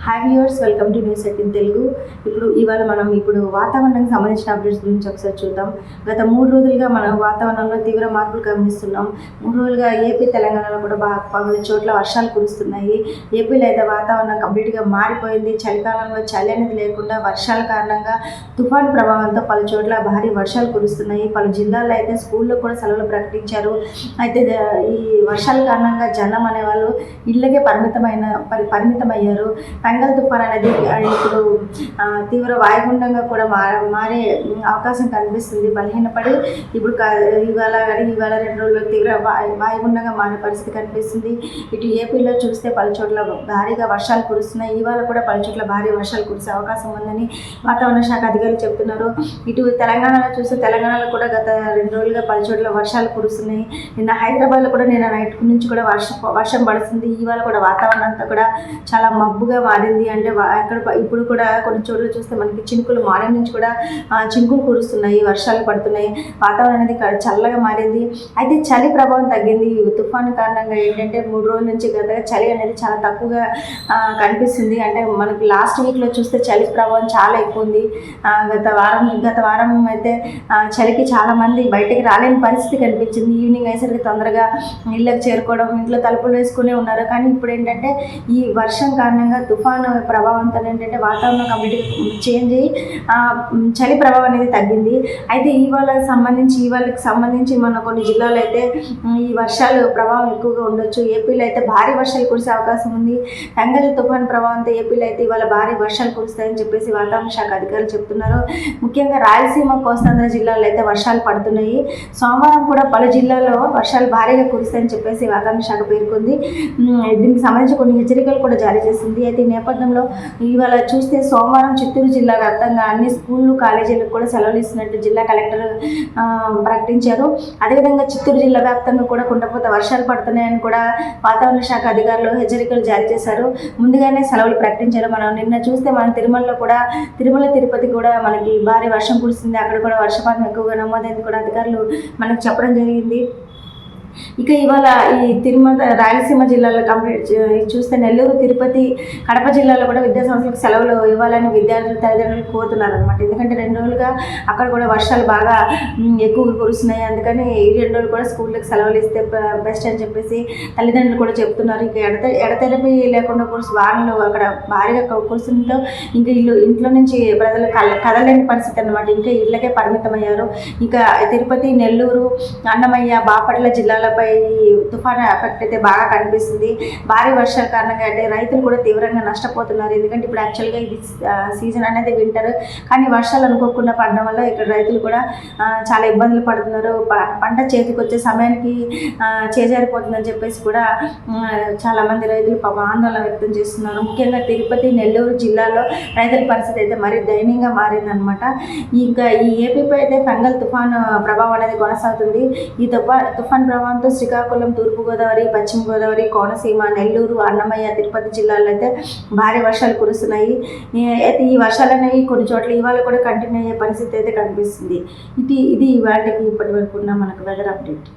Hi viewers, welcome to news 18 Telugu. ఇవాళ మనం వాతావరణానికి సంబంధించిన అప్డేట్స్ గురించి ఒకసారి చూద్దాం. గత 3 రోజులుగా మనం వాతావరణంలో తీవ్ర మార్పులు గమనిస్తున్నాం. 3 రోజులుగా ఏపీ, తెలంగాణలో కూడా పలు చోట్ల వర్షాలు కురుస్తున్నాయి. ఏపీలో అయితే వాతావరణం కంప్లీట్గా మారిపోయింది. చలికాలంలో చలి అనేది లేకుండా వర్షాల కారణంగా తుఫాన్ ప్రభావంతో పలు చోట్ల భారీ వర్షాలు కురుస్తున్నాయి. పలు జిల్లాల్లో అయితే స్కూల్లో కూడా సెలవులు ప్రకటించారు. అయితే ఈ వర్షాల కారణంగా జనం అనేవాళ్ళు ఇళ్ళకే పరిమితమయ్యారు. ఫెంగల్ తుఫాన్ అనేది ఇప్పుడు తీవ్ర వాయుగుండంగా కూడా మారే అవకాశం కనిపిస్తుంది. బలహీనపడి ఇప్పుడు ఇవాళ 2 రోజులు తీవ్ర వాయుగుండంగా మారే పరిస్థితి కనిపిస్తుంది. ఇటు ఏపీలో చూస్తే పలు చోట్ల భారీగా వర్షాలు కురుస్తున్నాయి. ఇవాళ కూడా పలు చోట్ల భారీ వర్షాలు కురిసే అవకాశం ఉందని వాతావరణ శాఖ అధికారులు చెప్తున్నారు. ఇటు తెలంగాణలో చూస్తే తెలంగాణలో కూడా గత 2 రోజులుగా పలు చోట్ల వర్షాలు కురుస్తున్నాయి. నిన్న హైదరాబాద్లో కూడా నిన్న నైట్ నుంచి కూడా వర్షం పడుతుంది. ఇవాళ కూడా వాతావరణం అంతా కూడా చాలా మబ్బుగా మారింది. అంటే అక్కడ ఇప్పుడు కూడా కొన్ని చోట్ల చూస్తే మనకి చినుకులు మార్నింగ్ నుంచి కూడా చినుకులు కురుస్తున్నాయి, వర్షాలు పడుతున్నాయి. వాతావరణం అనేది చల్లగా మారింది. అయితే చలి ప్రభావం తగ్గింది. తుఫాను కారణంగా ఏంటంటే 3 రోజుల నుంచి చలి అనేది చాలా తక్కువగా కనిపిస్తుంది. అంటే మనకి లాస్ట్ వీక్లో చూస్తే చలి ప్రభావం చాలా ఎక్కువ ఉంది. గత వారం అయితే చలికి చాలామంది బయటికి రాలేని పరిస్థితి కనిపించింది. ఈవినింగ్ అయ్యేసరికి తొందరగా ఇళ్ళకి చేరుకోవడం, ఇంట్లో తలుపులు వేసుకునే ఉన్నారు. కానీ ఇప్పుడు ఏంటంటే ఈ వర్షం కారణంగా తుఫాను ప్రభావంతో ఏంటంటే వాతావరణం కంప్లీట్గా చేంజ్ అయ్యి చలి ప్రభావం అనేది తగ్గింది. అయితే ఇవాళకి సంబంధించి మన కొన్ని జిల్లాలో అయితే ఈ వర్షాలు ప్రభావం ఎక్కువగా ఉండొచ్చు. ఏపీలో అయితే భారీ వర్షాలు కురిసే అవకాశం ఉంది. ఫెంగల్ తుఫాన్ ప్రభావంతో ఏపీలో అయితే ఇవాళ భారీ వర్షాలు కురుస్తాయని చెప్పేసి వాతావరణ శాఖ అధికారులు చెప్తున్నారు. ముఖ్యంగా రాయలసీమ, కోస్తాంధ్ర జిల్లాలో అయితే వర్షాలు పడుతున్నాయి. సోమవారం కూడా పలు జిల్లాల్లో వర్షాలు భారీగా కురుస్తాయని చెప్పేసి వాతావరణ శాఖ పేర్కొంది. దీనికి సంబంధించి కొన్ని హెచ్చరికలు కూడా జారీ చేసింది. అయితే ఈ నేపథ్యంలో ఇవాళ చూస్తే సోమవారం చిత్తూరు జిల్లా వ్యాప్తంగా అన్ని స్కూళ్ళు, కాలేజీలకు కూడా సెలవులు ఇస్తున్నట్టు జిల్లా కలెక్టర్ ప్రకటించారు. అదేవిధంగా చిత్తూరు జిల్లా వ్యాప్తంగా కూడా కుండపోత వర్షాలు పడుతున్నాయని కూడా వాతావరణ శాఖ అధికారులు హెచ్చరికలు జారీ చేశారు. ముందుగానే సెలవులు ప్రకటించారు. మనం నిన్న చూస్తే మన తిరుమల, తిరుపతి కూడా మనకి భారీ వర్షం కురుస్తుంది. అక్కడ కూడా వర్షపాతం ఎక్కువగా నమోదైంది కూడా అధికారులు మనకు చెప్పడం జరిగింది. ఇక ఇవాళ ఈ రాయలసీమ జిల్లాలో చూస్తే నెల్లూరు, తిరుపతి, కడప జిల్లాలో కూడా విద్యాసంస్థలకు సెలవులు ఇవ్వాలని విద్యార్థులు, తల్లిదండ్రులు కోరుతున్నారు అనమాట. ఎందుకంటే 2 రోజులుగా అక్కడ కూడా వర్షాలు బాగా ఎక్కువగా కురుస్తున్నాయి. అందుకని ఈ 2 రోజులు కూడా స్కూళ్ళకి సెలవులు ఇస్తే బెస్ట్ అని చెప్పేసి తల్లిదండ్రులు కూడా చెప్తున్నారు. ఇంకా ఎడతెరపి లేకుండా వానలు అక్కడ భారీగా కురుస్తుండటంతో ఇంకా ఇంట్లో నుంచి ప్రజలు కదలేని పరిస్థితి అనమాట. ఇంకా ఇళ్ళకే పరిమితమయ్యారు. ఇంకా తిరుపతి, నెల్లూరు, అన్నమయ్య, బాపట్ల జిల్లాలపై తుఫాను ఎఫెక్ట్ అయితే బాగా కనిపిస్తుంది. భారీ వర్షాల కారణంగా అంటే రైతులు కూడా తీవ్రంగా నష్టపోతున్నారు. ఎందుకంటే ఇప్పుడు యాక్చువల్గా ఇది సీజన్ అనేది వింటర్, కానీ వర్షాలు అనుకోకుండా పడడం వల్ల ఇక్కడ రైతులు కూడా చాలా ఇబ్బందులు పడుతున్నారు. పంట చేతికి వచ్చే సమయానికి చేజారిపోతుందని చెప్పేసి కూడా చాలామంది రైతులు ఆందోళన వ్యక్తం చేస్తున్నారు. ముఖ్యంగా తిరుపతి, నెల్లూరు జిల్లాలో రైతుల పరిస్థితి అయితే మరీ దయనీయంగా మారిందనమాట. ఇంకా ఈ ఏపీపై అయితే ఫెంగల్ తుఫాను ప్రభావం అనేది కొనసాగుతుంది. ఈ తుఫాన్ ప్రభావంతో శ్రీకాకుళం, తూర్పుగోదావరి, పశ్చిమ గోదావరి, కోనసీమ, నెల్లూరు, అన్నమయ్య, తిరుపతి జిల్లాల్లో అయితే భారీ వర్షాలు కురుస్తున్నాయి. అయితే ఈ వర్షాలు అనేవి కొన్ని చోట్ల ఇవాళ కూడా కంటిన్యూ అయ్యే పరిస్థితి అయితే కనిపిస్తుంది. ఇది ఇవాళకి ఇప్పటి వరకు ఉన్న మనకు వెదర్ అప్డేట్.